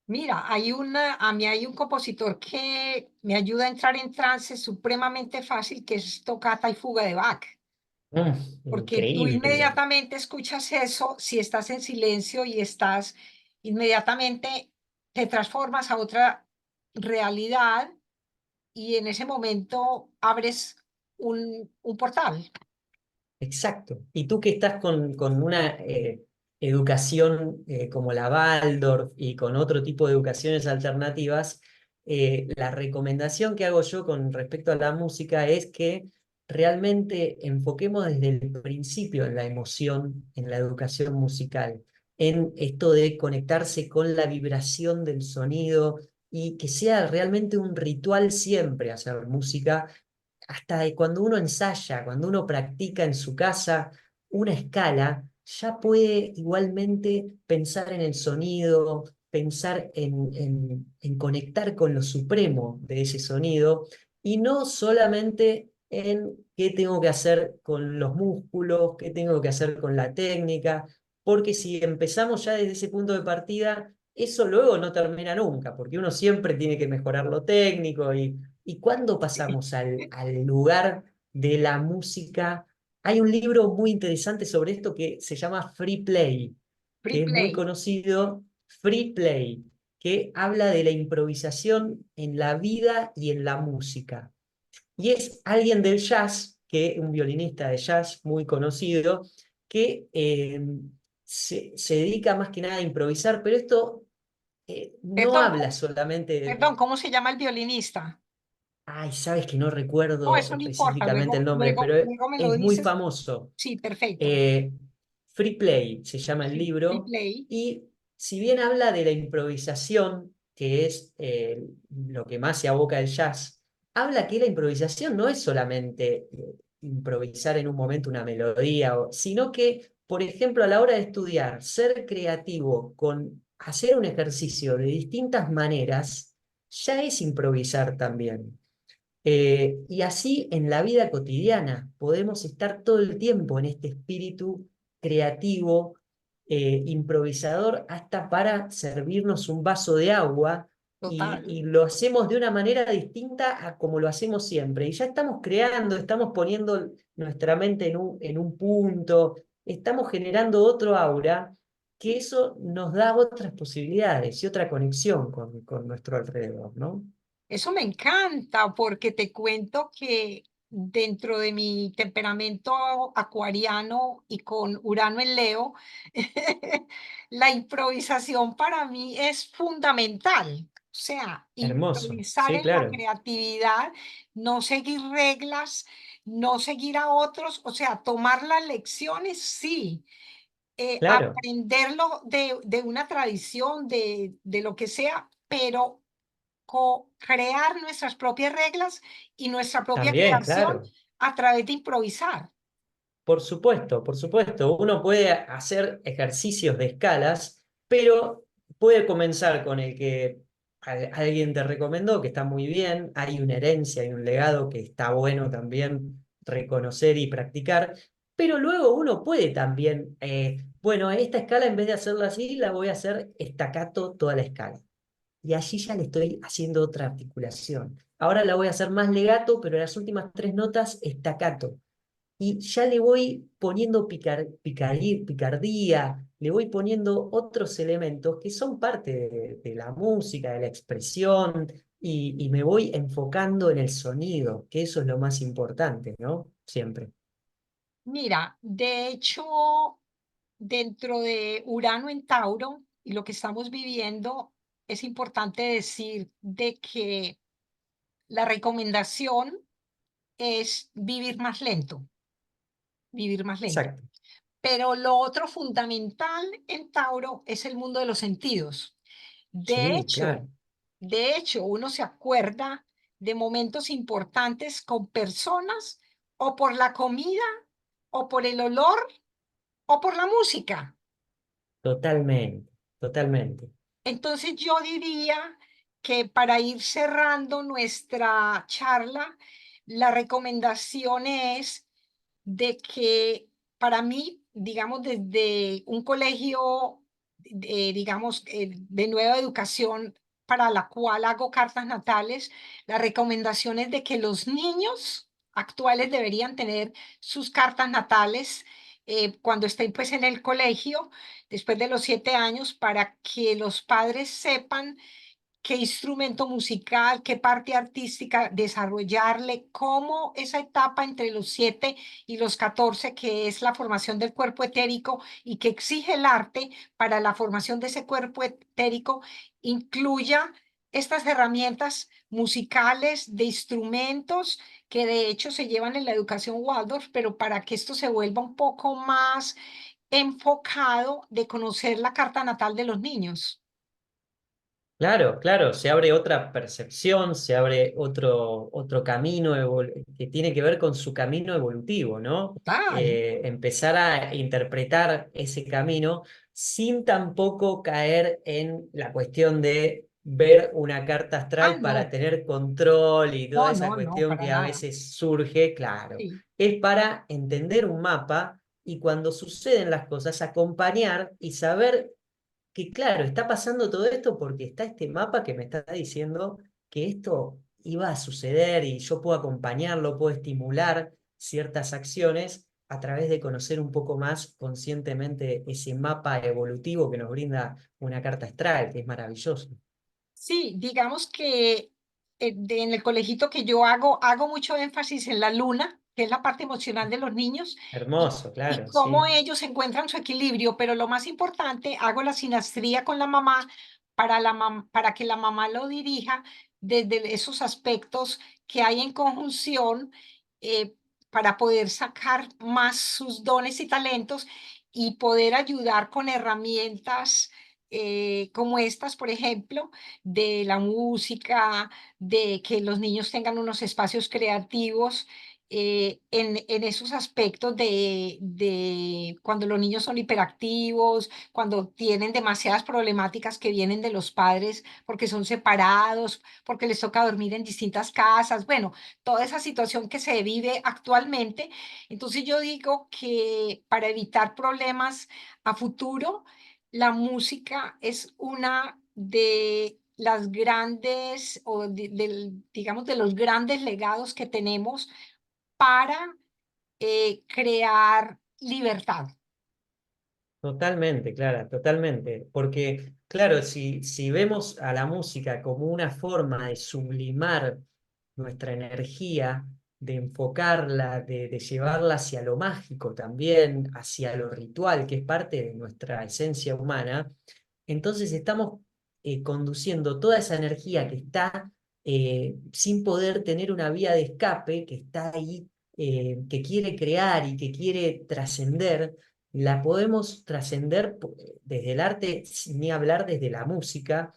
Mira, a mí hay un compositor que me ayuda a entrar en trance supremamente fácil, que es Tocata y Fuga de Bach, porque tú Increíble. inmediatamente escuchas eso, si estás en silencio y estás inmediatamente, te transformas a otra realidad y en ese momento abres un portal. Exacto. Y tú que estás con una educación como la Waldorf y con otro tipo de educaciones alternativas, la recomendación que hago yo con respecto a la música es que realmente enfoquemos desde el principio en la emoción, en la educación musical, en esto de conectarse con la vibración del sonido y que sea realmente un ritual siempre hacer música hasta cuando uno ensaya, cuando uno practica en su casa una escala, ya puede igualmente pensar en el sonido, pensar en conectar con lo supremo de ese sonido y no solamente en qué tengo que hacer con los músculos, qué tengo que hacer con la técnica, porque si empezamos ya desde ese punto de partida, eso luego no termina nunca, porque uno siempre tiene que mejorar lo técnico ¿y cuándo pasamos al lugar de la música? Hay un libro muy interesante sobre esto que se llama Free Play, Free que es muy play. conocido, Free Play, que habla de la improvisación en la vida y en la música. Y es alguien del jazz, un violinista de jazz muy conocido, que se dedica más que nada a improvisar, pero esto no Perdón, habla solamente de... perdón, ¿cómo se llama el violinista? Ay, sabes que no No, recuerdo eso no importa, específicamente el nombre, pero luego me lo es muy dices. famoso. Sí, perfecto. Eh, Free Play se llama el Free libro, play. y si bien habla de la improvisación, que es lo que más se aboca el jazz, habla que la improvisación no es solamente improvisar en un momento una melodía, sino que, por ejemplo, a la hora de estudiar, ser creativo con hacer un ejercicio de distintas maneras, ya es improvisar también. Y así en la vida cotidiana podemos estar todo el tiempo en este espíritu creativo, improvisador, hasta para servirnos un vaso de agua y Total. lo hacemos de una manera distinta a como lo hacemos siempre. Y ya estamos creando, estamos poniendo nuestra mente en un punto, estamos generando otro aura, que eso nos da otras posibilidades y otra conexión con nuestro alrededor, ¿no? Eso me encanta porque te cuento que dentro de mi temperamento acuariano y con Urano en Leo, la improvisación para mí es fundamental. O sea, Hermoso, improvisar sí, en la claro. creatividad, no seguir reglas, no seguir a otros, o sea, tomar las lecciones, sí, Claro, aprenderlo de una tradición, de lo que sea, pero crear nuestras propias reglas y nuestra propia también, creación claro. a través de improvisar. Por supuesto, por supuesto. Uno puede hacer ejercicios de escalas, pero puede comenzar con el que alguien te recomendó, que está muy bien. Hay una herencia, hay un legado que está bueno también reconocer y practicar. Pero luego uno puede también, bueno, esta escala en vez de hacerla así, la voy a hacer staccato toda la escala. Y allí ya le estoy haciendo otra articulación. Ahora la voy a hacer más legato, pero las últimas tres notas staccato y ya le voy poniendo picardía, le voy poniendo otros elementos que son parte de la música, de la expresión, y me voy enfocando en el sonido, que eso es lo más importante, ¿no? Siempre. Mira, de hecho, dentro de Urano en Tauro y lo que estamos viviendo, es importante decir de que la recomendación es vivir más lento. Exacto. Pero lo otro fundamental en Tauro es el mundo de los sentidos. De Sí, hecho, claro. de hecho, uno se acuerda de momentos importantes con personas o por la comida o por el olor o por la música. Totalmente, totalmente. Entonces yo diría que para ir cerrando nuestra charla, la recomendación es de que para mí, digamos, desde un colegio, digamos, de nueva educación para la cual hago cartas natales, la recomendación es de que los niños actuales deberían tener sus cartas natales cuando estén pues en el colegio, después de los 7 años, para que los padres sepan qué instrumento musical, qué parte artística desarrollarle, cómo esa etapa entre los 7 y los 14, que es la formación del cuerpo etérico y que exige el arte para la formación de ese cuerpo etérico, incluya estas herramientas musicales de instrumentos que de hecho se llevan en la educación Waldorf, pero para que esto se vuelva un poco más enfocado de conocer la carta natal de los niños. Claro, claro, se abre otra percepción, se abre otro camino que tiene que ver con su camino evolutivo, ¿no? Total. Empezar a interpretar ese camino sin tampoco caer en la cuestión de ver una carta Ah, astral para no. tener control y toda No, esa no, no, cuestión para que a nada. veces surge, claro. Sí. Es para entender un mapa y cuando suceden las cosas, acompañar y saber que claro, está pasando todo esto porque está este mapa que me está diciendo que esto iba a suceder y yo puedo acompañarlo, puedo estimular ciertas acciones a través de conocer un poco más conscientemente ese mapa evolutivo que nos brinda una carta astral, que es maravilloso. Sí, digamos que en el colegito que yo hago mucho énfasis en la luna, que es la parte emocional de los niños, y, Hermoso, y claro, cómo sí. ellos encuentran su equilibrio, pero lo más importante, hago la sinastría con la mamá para, para que la mamá lo dirija desde esos aspectos que hay en conjunción eh, para poder sacar más sus dones y talentos y poder ayudar con herramientas como estas, por ejemplo, de la música, de que los niños tengan unos espacios creativos en esos aspectos de cuando los niños son hiperactivos, cuando tienen demasiadas problemáticas que vienen de los padres porque son separados, porque les toca dormir en distintas casas, bueno, toda esa situación que se vive actualmente. Entonces yo digo que para evitar problemas a futuro, la música es una de las grandes, o digamos, de los grandes legados que tenemos para crear libertad. Totalmente, Clara, totalmente. Porque, claro, si vemos a la música como una forma de sublimar nuestra energía, de enfocarla, de llevarla hacia lo mágico también, hacia lo ritual, que es parte de nuestra esencia humana, entonces estamos conduciendo toda esa energía que está sin poder tener una vía de escape, que está ahí que quiere crear y que quiere trascender, la podemos trascender desde el arte, ni hablar desde la música,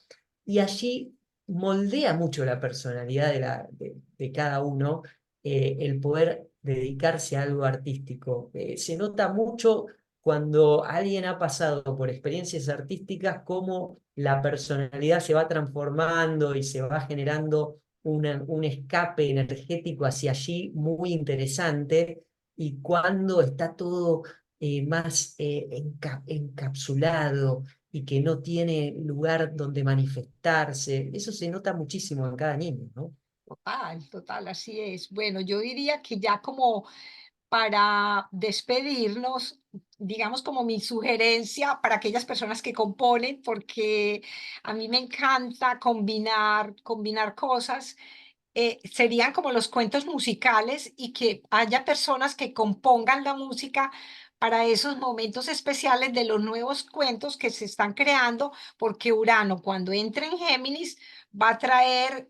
y allí moldea mucho la personalidad de cada uno, el poder dedicarse a algo artístico. Se nota mucho cuando alguien ha pasado por experiencias artísticas, cómo la personalidad se va transformando y se va generando un escape energético hacia allí muy interesante, y cuando está todo más encapsulado y que no tiene lugar donde manifestarse, eso se nota muchísimo en cada niño, ¿no? Total, total, así es. Bueno, yo diría que ya como para despedirnos, digamos como mi sugerencia para aquellas personas que componen, porque a mí me encanta combinar cosas, serían como los cuentos musicales y que haya personas que compongan la música para esos momentos especiales de los nuevos cuentos que se están creando, porque Urano cuando entre en Géminis va a traer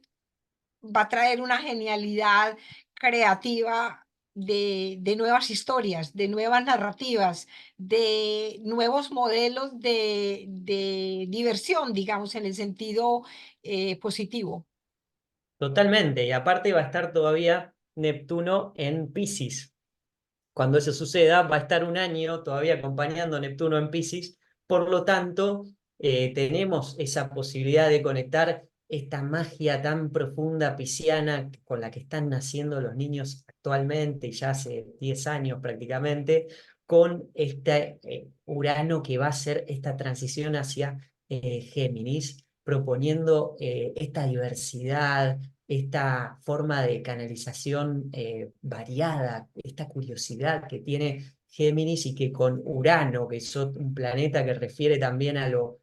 va a traer una genialidad creativa de nuevas historias, de nuevas narrativas, de nuevos modelos de diversión, digamos, en el sentido positivo. Totalmente, y aparte va a estar todavía Neptuno en Piscis. Cuando eso suceda, va a estar un año todavía acompañando a Neptuno en Piscis, por lo tanto, tenemos esa posibilidad de conectar esta magia tan profunda pisciana con la que están naciendo los niños actualmente, y ya hace 10 años prácticamente, con este Urano que va a hacer esta transición hacia Géminis, proponiendo esta diversidad, esta forma de canalización variada, esta curiosidad que tiene Géminis, y que con Urano, que es un planeta que refiere también a lo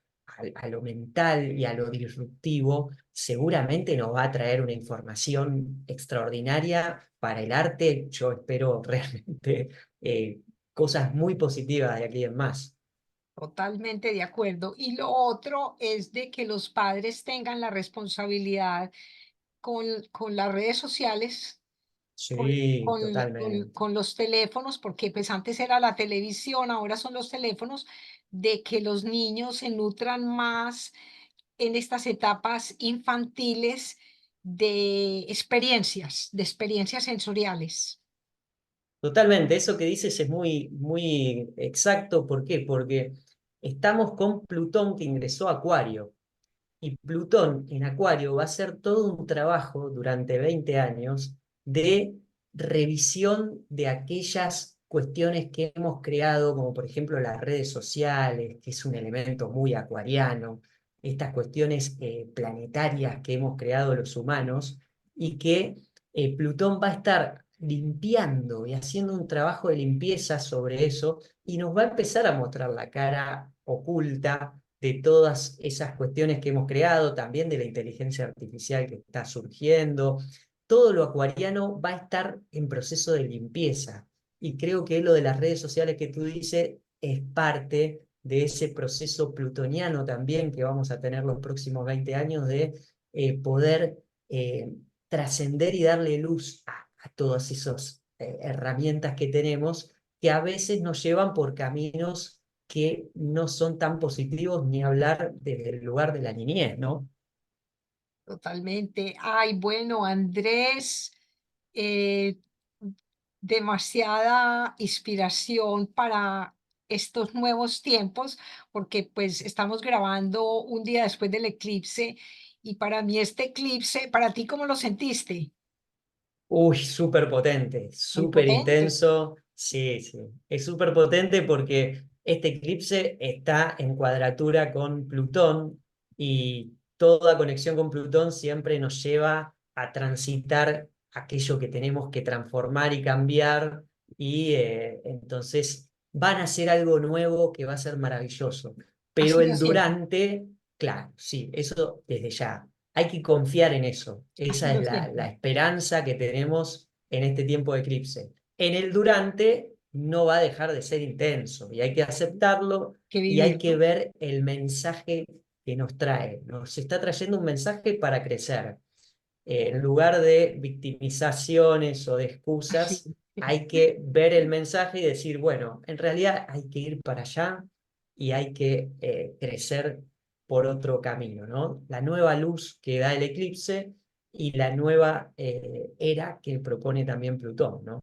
mental y a lo disruptivo, seguramente nos va a traer una información extraordinaria para el arte. Yo espero realmente cosas muy positivas de aquí en más. Totalmente de acuerdo. Y lo otro es de que los padres tengan la responsabilidad con las redes sociales, Sí, totalmente. con los teléfonos, porque pues antes era la televisión, ahora son los teléfonos, de que los niños se nutran más en estas etapas infantiles de experiencias sensoriales. Totalmente, eso que dices es muy, muy exacto. ¿Por qué? Porque estamos con Plutón que ingresó a Acuario, y Plutón en Acuario va a hacer todo un trabajo durante 20 años de revisión de aquellas cuestiones que hemos creado, como por ejemplo las redes sociales, que es un elemento muy acuariano, estas cuestiones planetarias que hemos creado los humanos, y que Plutón va a estar limpiando y haciendo un trabajo de limpieza sobre eso, y nos va a empezar a mostrar la cara oculta de todas esas cuestiones que hemos creado, también de la inteligencia artificial que está surgiendo. Todo lo acuariano va a estar en proceso de limpieza, y creo que lo de las redes sociales que tú dices es parte de ese proceso plutoniano también que vamos a tener los próximos 20 años, de poder eh, trascender y darle luz a todas esas herramientas que tenemos, que a veces nos llevan por caminos que no son tan positivos, ni hablar desde el lugar de la niñez, ¿no? Totalmente. Ay, bueno, Andrés, eh, demasiada inspiración para estos nuevos tiempos, porque pues estamos grabando un día después del eclipse y para mí este eclipse, ¿para ti cómo lo sentiste? Uy, súper potente, Muy súper potente. intenso. Sí, sí. Es súper potente porque este eclipse está en cuadratura con Plutón, y toda conexión con Plutón siempre nos lleva a transitar aquello que tenemos que transformar y cambiar, y entonces van a hacer algo nuevo que va a ser maravilloso. Ha Pero sido el siempre, durante, claro, sí, eso desde ya. Hay que confiar en eso. ha Esa es sido la siempre. esperanza que tenemos en este tiempo de eclipse. En el durante no va a dejar de ser intenso, y hay que aceptarlo, Que y hay que vivirlo. ver el mensaje que nos trae. Nos está trayendo un mensaje para crecer. En lugar de victimizaciones o de Así, excusas, hay que ver el mensaje y decir, bueno, en realidad hay que ir para allá y hay que crecer por otro camino, ¿no? La nueva luz que da el eclipse y la nueva era que propone también Plutón, ¿no?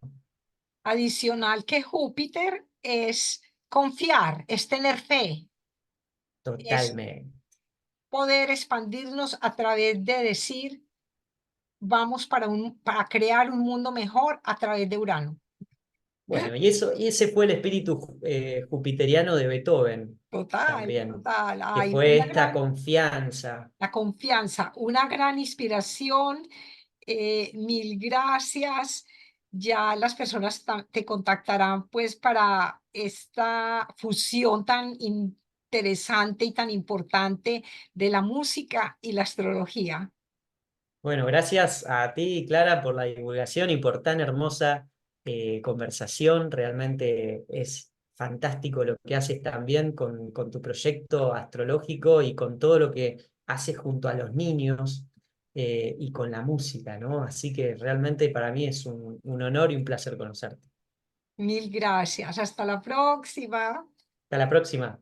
Adicional que Júpiter es confiar, es tener fe, es Totalmente. poder expandirnos a través de decir, vamos para crear un mundo mejor a través de Urano. Bueno, y eso, y ese fue el espíritu jupiteriano de Beethoven Total, también, total. que Hay fue una esta gran, confianza. la confianza, una gran inspiración. Mil gracias. Ya las personas te contactarán pues para esta fusión tan interesante y tan importante de la música y la astrología. Bueno, gracias a ti, Clara, por la divulgación y por tan hermosa conversación. Realmente es fantástico lo que haces también con tu proyecto astrológico y con todo lo que haces junto a los niños y con la música, ¿no? Así que realmente para mí es un honor y un placer conocerte. Mil gracias. Hasta la próxima. Hasta la próxima.